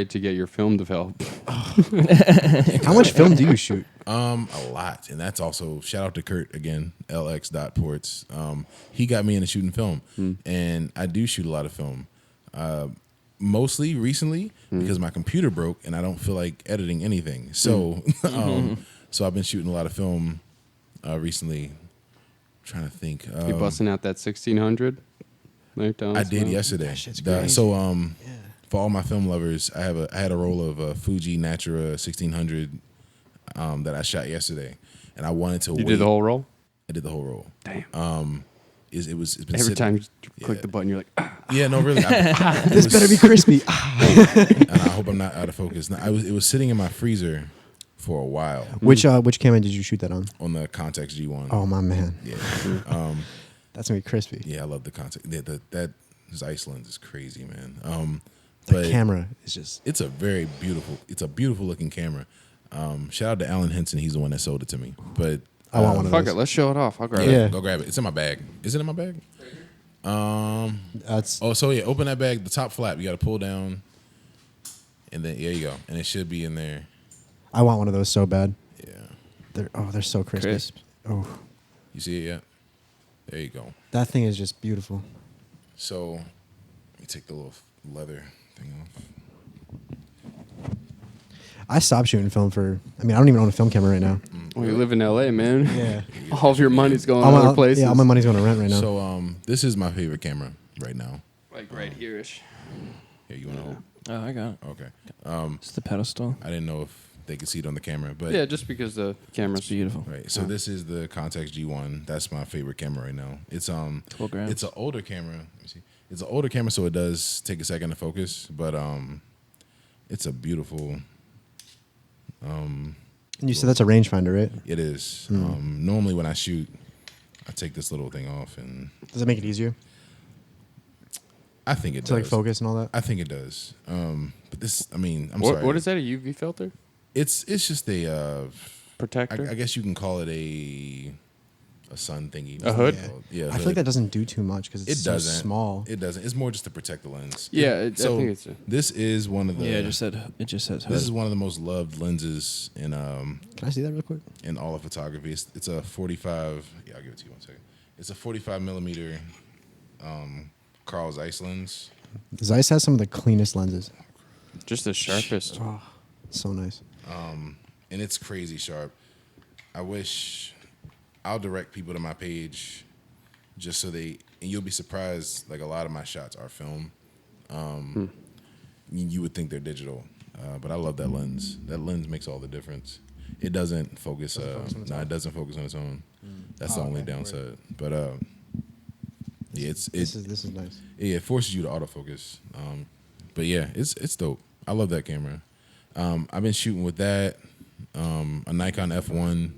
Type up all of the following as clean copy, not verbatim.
to get your film developed. How much film do you shoot? A lot, and that's also shout out to Kurt again, lx.ports. He got me into shooting film, and I do shoot a lot of film. Mostly recently because my computer broke and I don't feel like editing anything. So, so I've been shooting a lot of film recently. I'm trying to think. You busting out that 1600? I did yesterday. For all my film lovers, I had a roll of Fuji Natura 1600 that I shot yesterday, and I wanted to. You did the whole roll? I did the whole roll. Damn. It's been every time you click the button, you're like, ah. Yeah, no, really. This better be crispy. And I hope I'm not out of focus. No, it was sitting in my freezer for a while. Which camera did you shoot that on? On the Context G1. Oh my man. Yeah. That's gonna be crispy. Yeah, I love the Context. That Zeiss lens is crazy, man. The camera is just. It's a beautiful looking camera. Shout out to Alan Henson. He's the one that sold it to me. But I want one of those. Fuck it, let's show it off. I'll grab yeah, it. Go grab it. It's in my bag. Is it in my bag? That's. Open that bag. The top flap. You got to pull down, and then there you go. And it should be in there. I want one of those so bad. Yeah. They're so crispy. Crisp. Oh. You see it yet? There you go. That thing is just beautiful. So, let me take the little leather thing off. I stopped shooting film I don't even own a film camera right now. Well, you live in LA, man. Yeah. All of your money's going other places. Yeah, all my money's going to rent right now. So, this is my favorite camera right now. Like right here-ish. Here, you want to hold? Oh, I got it. Okay. It's the pedestal. I didn't know if they could see it on the camera, but Yeah, just because the camera's It's beautiful. right. So this is the Context G1. That's my favorite camera right now. It's 12 grams. It's an older camera. Let me see. It's an older camera, so it does take a second to focus, but it's a beautiful. And you said that's a rangefinder, right? It is. Normally when I shoot, I take this little thing off, and Does it make it easier I think it to does. like focus and all that? I think it does. But this, I'm sorry. What is that, a UV filter? It's just a Protector? I guess you can call it a sun thingy. A hood? Yeah. I feel like that doesn't do too much because it's It so doesn't. small. It doesn't. It's more just to protect the lens. Yeah, I think it's this is one of the. Yeah, it just says hood. This is one of the most loved lenses in Can I see that real quick? in all of photography. It's a 45. Yeah, I'll give it to you 1 second. It's a 45 millimeter Carl Zeiss lens. Zeiss has some of the cleanest lenses. just the sharpest. Oh, so nice. And it's crazy sharp. I wish I'll direct people to my page just so and you'll be surprised, like a lot of my shots are film. You would think they're digital, but I love that lens. That lens makes all the difference. It doesn't focus. It doesn't focus on its own. That's the only downside. But yeah, this is nice. Yeah, it forces you to autofocus. But yeah, it's dope. I love that camera. I've been shooting with that, a Nikon F1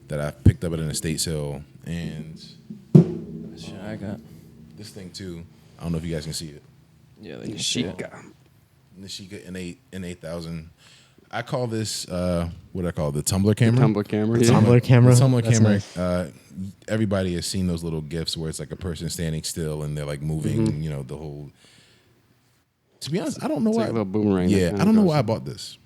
that I picked up at an estate sale, and Shit, I got. this thing too. I don't know if you guys can see it. Yeah, they can see it. Nishika. Nishika N8000. I call this what do I call it? The Tumblr camera. Tumblr camera. The yeah. Tumblr camera. The Tumblr That's camera. nice. Everybody has seen those little GIFs where it's like a person standing still and they're like moving. Mm-hmm. You know, the whole. To be honest, I don't know It's why. like a little boomerang. Yeah, that I don't know goes- why I bought this.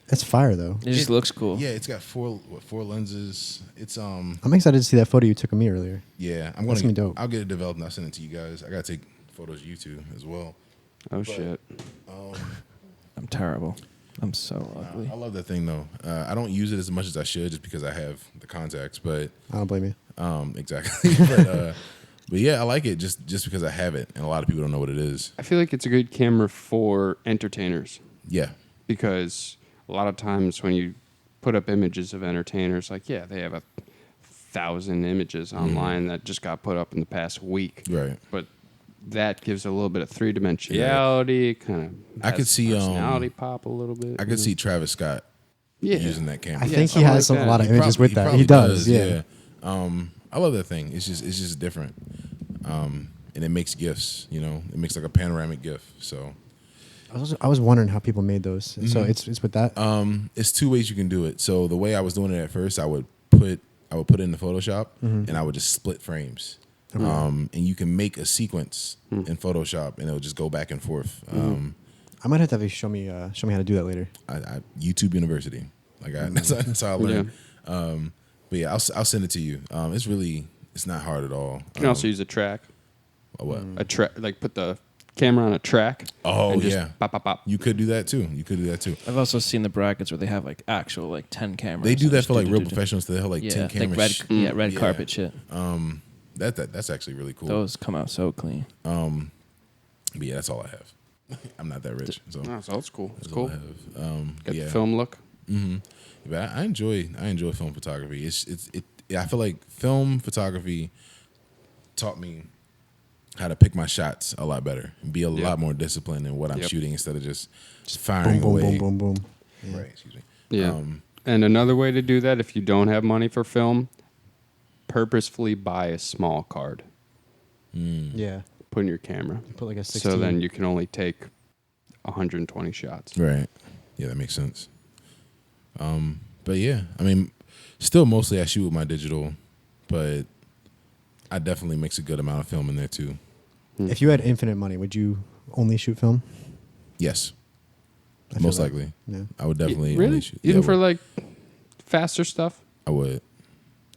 That's fire though. It just looks cool. Yeah, it's got four lenses. It's I'm excited to see that photo you took of me earlier. yeah. I'm That's gonna gonna be dope. I'll get it developed and I'll send it to you guys. I gotta take photos of you two as well. Oh, shit. I'm terrible. I'm so ugly. I love that thing though. I don't use it as much as I should just because I have the contacts, but I don't blame you. exactly. But yeah, I like it just because I have it, and a lot of people don't know what it is. I feel like it's a good camera for entertainers Yeah, because a lot of times when you put up images of entertainers, like, yeah, they have 1,000 images online that just got put up in the past week. right. But that gives a little bit of three-dimensionality, kind of I could see, personality pop a little bit. I could see Travis Scott yeah. using that camera. I think he something has like a that. lot of He images with that. probably He does. Yeah. I love that thing. It's just different, and it makes GIFs. You know, it makes like a panoramic GIF. So I was wondering how people made those. So it's with that. it's two ways you can do it. So the way I was doing it at first, I would put it in the Photoshop, and I would just split frames. And you can make a sequence in Photoshop, and it'll just go back and forth. I might have to have you show me how to do that later. I YouTube University. Like that's how I learned. But yeah, I'll send it to you. It's not hard at all. You can also use a track. A what? A track, like put the camera on a track. Oh, and just yeah. Pop, pop, pop. You could do that too. I've also seen the brackets where they have like actual like 10 cameras. They do and that just for like real do. professionals. They have like 10 Like cameras. red carpet shit. That's actually really cool. Those come out so clean. But yeah, that's all I have. I'm not that rich, so Oh, so it's cool. It's that's all cool. I have. Got yeah. the film look. Mm-hmm. But I enjoy film photography. I feel like film photography taught me how to pick my shots a lot better and be a lot more disciplined in what I'm shooting instead of just firing Boom, away. boom, boom, boom. Yeah. Right. Excuse me. Yeah. And another way to do that, if you don't have money for film, purposefully buy a small card. Yeah. Put in your camera. Put like a 16. So then you can only take 120 shots. Right. Yeah, that makes sense. But yeah, I mean, still mostly I shoot with my digital, but I definitely mix a good amount of film in there too. If you had infinite money, would you only shoot film? Yes. I feel Most that. likely. Yeah. I would definitely Really? only shoot. Even yeah, for like faster stuff? I would.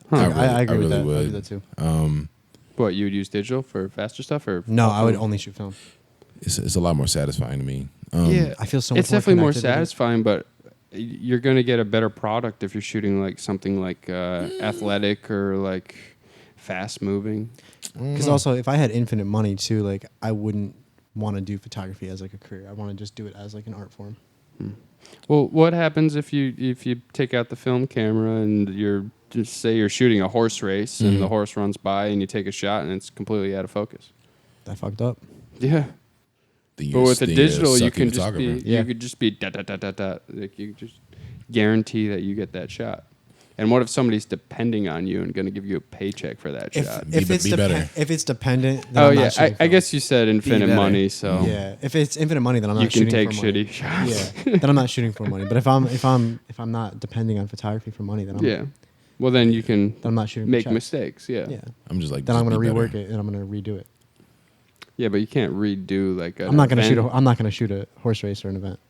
Huh. I agree with really that. I would. do that too. What, you would use digital for faster stuff? Or No, I would only shoot film. It's a lot more satisfying to me. Yeah, I feel so much it's definitely more connected with it. satisfying, but you're going to get a better product if you're shooting like something like athletic or like fast moving. Because also, if I had infinite money too, like I wouldn't want to do photography as like a career. I want to just do it as like an art form. Well, what happens if you take out the film camera and you're just say you're shooting a horse race and the horse runs by and you take a shot and it's completely out of focus? That fucked up. Yeah. Then But you're- with the then you're a digital, you sucky can just be photographer. Yeah. you could just be dot dot dot dot dot. Like you just guarantee that you get that shot. And what if somebody's depending on you and going to give you a paycheck for that shot? Be better. If it's dependent, then Oh I'm yeah, not shooting I film. guess you said infinite better. money, so Yeah, if it's infinite money, then I'm not you can shooting take for money. shitty shots. Yeah, then I'm not shooting for money. But if I'm not depending on photography for money, then I'm Yeah. Well, then you can then I'm not shooting. make for checks. mistakes. Yeah. Yeah. Yeah, I'm just like, Then just I'm gonna be rework better. it and I'm gonna redo it. but you can't redo like I'm not gonna shoot a horse race or an event.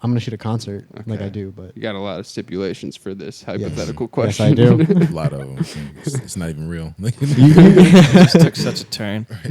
I'm gonna shoot a concert like Okay. I do, but You got a lot of stipulations for this hypothetical yes, question. I do. A lot of them. It's not even real. Just took such a turn.